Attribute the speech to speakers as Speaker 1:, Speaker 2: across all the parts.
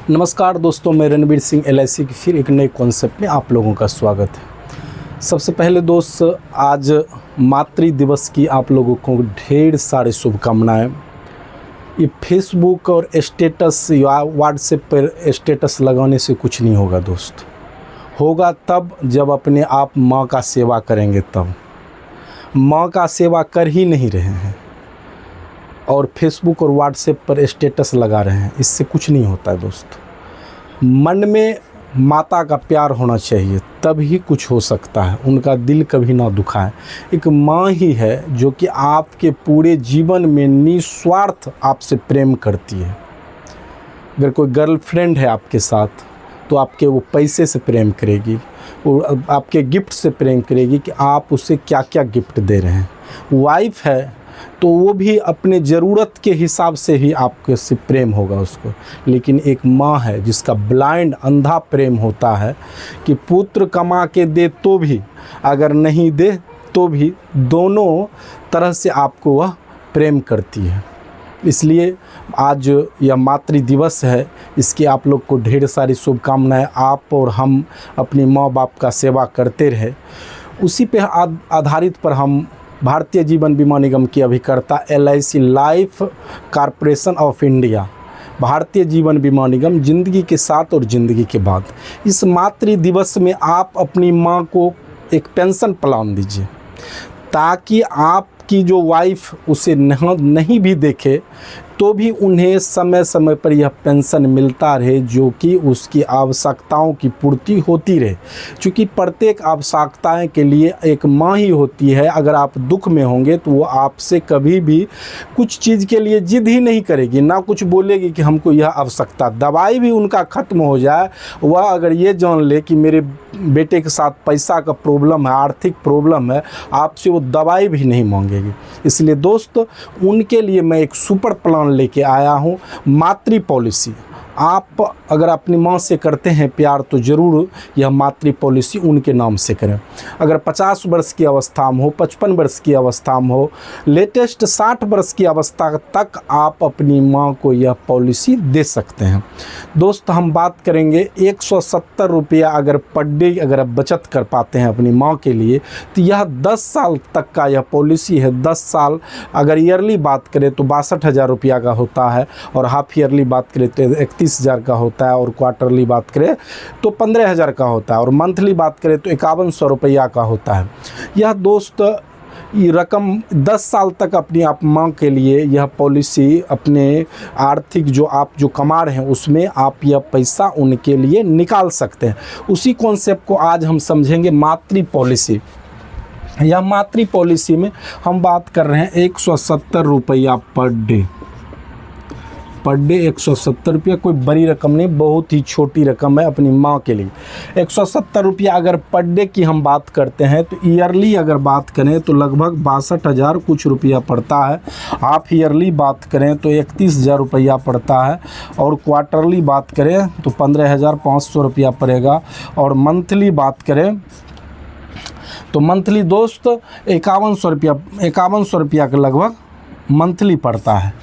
Speaker 1: नमस्कार दोस्तों, मैं रणवीर सिंह LIC की फिर एक नए कॉन्सेप्ट में आप लोगों का स्वागत है। सबसे पहले दोस्त, आज मातृ दिवस की आप लोगों को ढेर सारी शुभकामनाएं। ये फेसबुक और स्टेटस या व्हाट्सएप पर स्टेटस लगाने से कुछ नहीं होगा दोस्त। होगा तब जब अपने आप माँ का सेवा करेंगे, तब। माँ का सेवा कर ही नहीं रहे हैं और फेसबुक और व्हाट्सएप पर स्टेटस लगा रहे हैं, इससे कुछ नहीं होता है दोस्त। मन में माता का प्यार होना चाहिए, तब ही कुछ हो सकता है। उनका दिल कभी ना दुखाए। एक माँ ही है जो कि आपके पूरे जीवन में निस्वार्थ आपसे प्रेम करती है। अगर कोई गर्लफ्रेंड है आपके साथ तो आपके वो पैसे से प्रेम करेगी, वो आपके गिफ्ट से प्रेम करेगी कि आप उसे क्या क्या गिफ्ट दे रहे हैं। वाइफ है तो वो भी अपने ज़रूरत के हिसाब से ही आपके से प्रेम होगा उसको। लेकिन एक माँ है जिसका ब्लाइंड अंधा प्रेम होता है कि पुत्र कमा के दे तो भी, अगर नहीं दे तो भी, दोनों तरह से आपको वह प्रेम करती है। इसलिए आज यह मातृ दिवस है, इसकी आप लोग को ढेर सारी शुभकामनाएं। आप और हम अपनी माँ बाप का सेवा करते रहे। उसी पे आधारित पर हम भारतीय जीवन बीमा निगम की अभिकर्ता LIC life corporation of India, Bharatiya Jeevan बीमा निगम, ज़िंदगी के साथ और ज़िंदगी के बाद, इस मातृ दिवस में आप अपनी माँ को एक पेंशन प्लान दीजिए, ताकि आपकी जो वाइफ उसे नहीं भी देखे तो भी उन्हें समय समय पर यह पेंशन मिलता रहे, जो कि उसकी आवश्यकताओं की पूर्ति होती रहे। क्योंकि प्रत्येक आवश्यकताएं के लिए एक माँ ही होती है। अगर आप दुख में होंगे तो वो आपसे कभी भी कुछ चीज़ के लिए जिद ही नहीं करेगी, ना कुछ बोलेगी कि हमको यह आवश्यकता। दवाई भी उनका ख़त्म हो जाए, वह अगर ये जान ले कि मेरे बेटे के साथ पैसा का प्रॉब्लम है, आर्थिक प्रॉब्लम है, आपसे वो दवाई भी नहीं मांगेगी। इसलिए दोस्त, उनके लिए मैं एक सुपर प्लान लेके आया हूँ, मातृ पॉलिसी। आप अगर अपनी माँ से करते हैं प्यार तो ज़रूर यह मातृ पॉलिसी उनके नाम से करें। अगर 50 वर्ष की अवस्था में हो, 55 वर्ष की अवस्था में हो, लेटेस्ट 60 वर्ष की अवस्था तक आप अपनी माँ को यह पॉलिसी दे सकते हैं। दोस्त, हम बात करेंगे 170 रुपया अगर पर डे अगर आप बचत कर पाते हैं अपनी माँ के लिए, तो यह 10 साल तक का यह पॉलिसी है। 10 साल अगर ईयरली बात करें तो 62,000 रुपया का होता है, और हाफ ईयरली बात करें तो 31,000 का होता है, और क्वार्टरली बात करें तो 15,000 का होता है, और मंथली बात करें तो 5100 रुपया का होता है। यह दोस्त ये रकम 10 साल तक अपनी आप माँ के लिए यह पॉलिसी, अपने आर्थिक जो आप जो कमा रहे हैं उसमें आप यह पैसा उनके लिए निकाल सकते हैं। उसी कॉन्सेप्ट को आज हम समझेंगे मातृ पॉलिसी। यह मातृ पॉलिसी में हम बात कर रहे हैं 170 रुपया पर डे। 170 रुपया कोई बड़ी रकम नहीं, बहुत ही छोटी रकम है अपनी माँ के लिए। 170 रुपया अगर पर डे की हम बात करते हैं तो ईयरली अगर बात करें तो लगभग 62,000 कुछ रुपया पड़ता है। हाफ ईयरली बात करें तो 31,000 रुपया पड़ता है, और क्वार्टरली बात करें तो 15,500 रुपया पड़ेगा, और मंथली बात करें तो मंथली दोस्त 5100 रुपया के लगभग मंथली पड़ता है।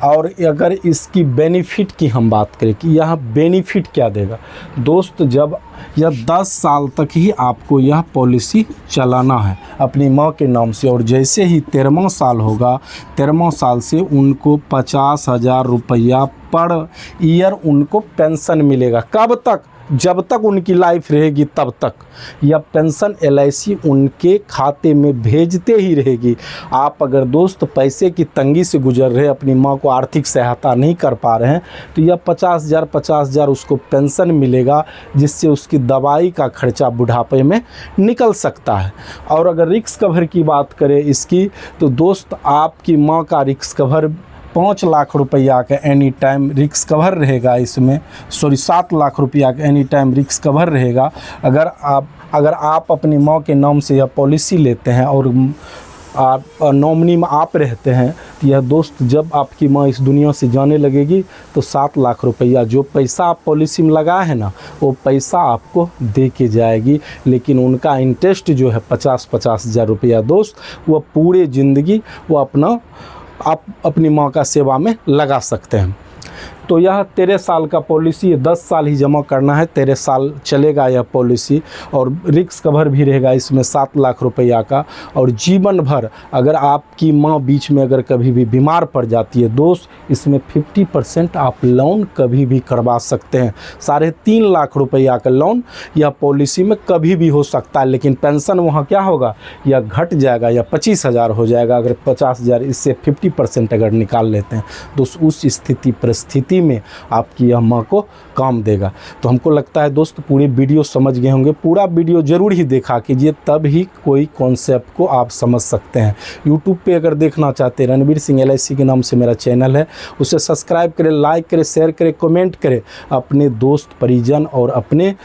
Speaker 1: और अगर इसकी बेनिफिट की हम बात करें कि यह बेनिफिट क्या देगा दोस्त, जब यह 10 साल तक ही आपको यह पॉलिसी चलाना है अपनी माँ के नाम से, और जैसे ही 13वां साल होगा, 13वां साल से उनको 50,000 रुपया पर ईयर उनको पेंशन मिलेगा। कब तक? जब तक उनकी लाइफ रहेगी तब तक यह पेंशन LIC उनके खाते में भेजते ही रहेगी। आप अगर दोस्त पैसे की तंगी से गुजर रहे, अपनी माँ को आर्थिक सहायता नहीं कर पा रहे हैं, तो यह 50,000 उसको पेंशन मिलेगा, जिससे उसकी दवाई का खर्चा बुढ़ापे में निकल सकता है। और अगर रिस्क कवर की बात करें इसकी, तो दोस्त आपकी माँ का रिस्क कवर 5 लाख रुपया का एनी टाइम रिस्क कवर रहेगा इसमें, 7 लाख रुपया का एनी टाइम रिस्क कवर रहेगा। अगर आप अपनी माँ के नाम से यह पॉलिसी लेते हैं और आप नॉमिनी में आप रहते हैं, तो यह दोस्त जब आपकी माँ इस दुनिया से जाने लगेगी तो 7 लाख रुपया जो पैसा आप पॉलिसी में लगाए हैं ना, वो पैसा आपको दे के जाएगी। लेकिन उनका इंटरेस्ट जो है 50,000 रुपया दोस्त, वह पूरे ज़िंदगी वो आप अपनी माँ का सेवा में लगा सकते हैं। तो यह 13 साल का पॉलिसी है, 10 साल ही जमा करना है, 13 साल चलेगा यह पॉलिसी। और रिस्क कवर भी रहेगा इसमें 7 लाख रुपया का। और जीवन भर अगर आपकी माँ बीच में अगर कभी भी बीमार पड़ जाती है दोस्त, इसमें 50% आप लोन कभी भी करवा सकते हैं। 3.5 लाख रुपया का लोन यह पॉलिसी में कभी भी हो सकता है, लेकिन पेंशन वहाँ क्या होगा, यह घट जाएगा या 25,000 हो जाएगा अगर 50,000 इससे 50% अगर निकाल लेते हैं दोस्त। उस परिस्थिति में आपकी यह माँ को काम देगा। तो हमको लगता है दोस्त पूरे वीडियो समझ गए होंगे। पूरा वीडियो ज़रूर ही देखा कीजिए, तब ही कोई कॉन्सेप्ट को आप समझ सकते हैं। यूट्यूब पे अगर देखना चाहते हैं, रणवीर सिंह LIC के नाम से मेरा चैनल है, उसे सब्सक्राइब करें, लाइक करें, शेयर करें, कमेंट करें। अपने दोस्त परिजन और अपने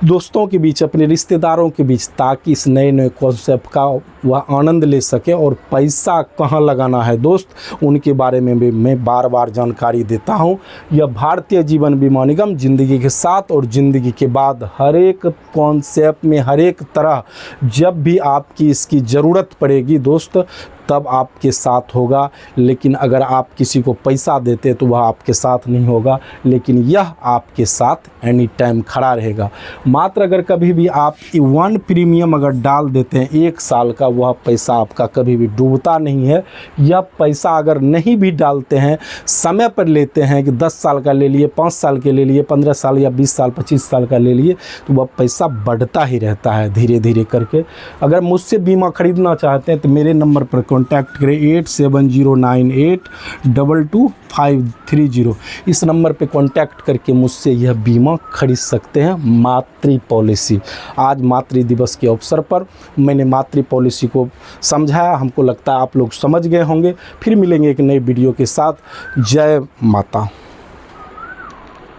Speaker 1: दोस्तों के बीच, अपने रिश्तेदारों के बीच, ताकि इस नए कॉन्सेप्ट का वह आनंद ले सके। और पैसा कहाँ लगाना है दोस्त, उनके बारे में भी मैं बार बार जानकारी देता हूँ। यह भारतीय जीवन बीमा निगम ज़िंदगी के साथ और ज़िंदगी के बाद हर एक कॉन्सेप्ट में, हर एक तरह जब भी आपकी इसकी ज़रूरत पड़ेगी दोस्त, तब आपके साथ होगा। लेकिन अगर आप किसी को पैसा देते तो वह आपके साथ नहीं होगा, लेकिन यह आपके साथ एनी टाइम खड़ा रहेगा। मात्र अगर कभी भी आप 1 प्रीमियम अगर डाल देते हैं 1 साल का, वह पैसा आपका कभी भी डूबता नहीं है। यह पैसा अगर नहीं भी डालते हैं, समय पर लेते हैं कि 10 साल का ले लिए, 5 साल के ले लिए, 15 साल या 20 साल 25 साल का ले लिए, तो वह पैसा बढ़ता ही रहता है धीरे धीरे करके। अगर मुझसे बीमा खरीदना चाहते हैं तो मेरे नंबर पर कॉन्टैक्ट करें 8709822530। इस नंबर पे कॉन्टैक्ट करके मुझसे यह बीमा खरीद सकते हैं, मातृ पॉलिसी। आज मातृ दिवस के अवसर पर मैंने मातृ पॉलिसी को समझाया। हमको लगता है आप लोग समझ गए होंगे। फिर मिलेंगे एक नए वीडियो के साथ। जय माता।